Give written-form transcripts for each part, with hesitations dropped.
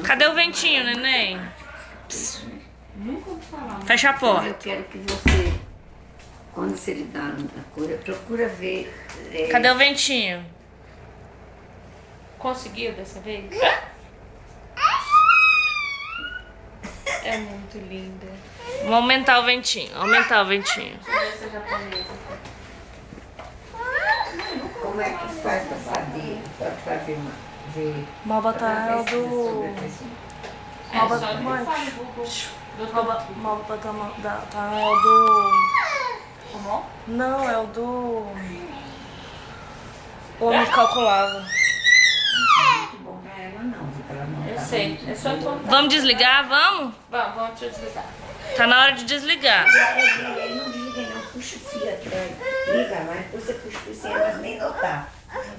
Cadê o ventinho, neném? Nunca ouvi falar. Fecha a porta. Eu quero que você, quando você lidar na coisa, procura ver... Cadê o ventinho? Conseguiu dessa vez? É muito linda. Vamos aumentar o ventinho, aumentar o ventinho. Deixa eu ver se é japonesa. Como é que faz pra saber? Pra ver... Vamos botar é o do... É só que Mãe. faz o Google. Vamos botar é o do... Como? Não, é o do... O homem calculava. Muito bom pra ela não, porque ela não Eu tá sei, é só contar. Vamos desligar? Vamos? Vamos, deixa eu desligar. Tá na hora de desligar. Ele não desliga não, puxa o fio atrás. Liga, mas você puxa o fio sem ela nem notar.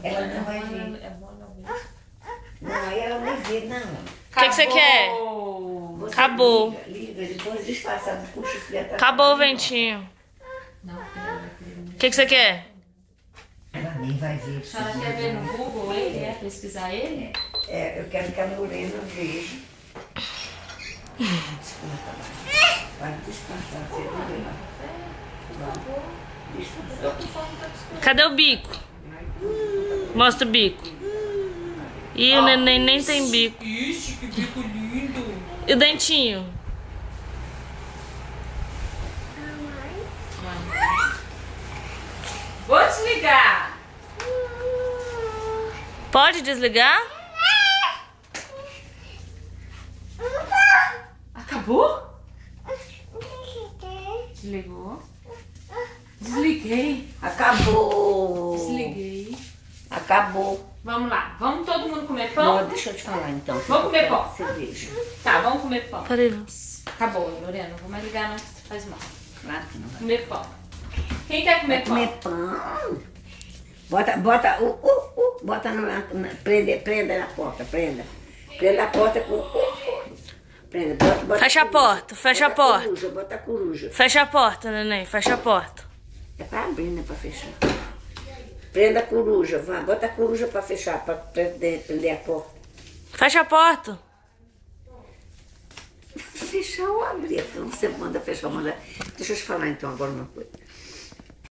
Ela não vai ver. É bom não ver. Não, aí ela nem vê, não. O que você quer? Você Acabou. Liga, depois disfarçado, puxa o fio atrás. Acabou o ventinho. Não, O que você quer? Ela nem vai ver. A senhora quer ver no Google ele? Pesquisar ele? É, eu quero que a Lorena veja. Desculpa. Vai disfarçar, você não vê lá. Disfarçar. Cadê o bico? Mostra o bico. Ih, o neném nem tem bico. Ixi, que bico lindo. E o dentinho? Vou desligar. Pode desligar? Acabou? Desligou. Desliguei. Acabou. Desliguei. Acabou. Vamos lá. Vamos todo mundo comer pão? Não, deixa eu te falar então. Vamos comer pão. Você veja. Tá, vamos comer pão. Peraí. Acabou, Lorena. Não vou mais ligar não, que você faz mal. Claro que não vai. Comer pão. Quem quer comer pão? Comer pão. Bota prenda na porta, prenda. Prenda a porta com prenda, bota Fecha a porta, fecha a porta. Bota a coruja. Fecha a porta, neném. Fecha a porta. É pra abrir, não é pra fechar. Prenda a coruja, vá, bota a coruja pra fechar, pra prender a porta. Fecha a porta. Fechar ou abrir, então você manda fechar, manda. Deixa eu te falar então agora uma coisa.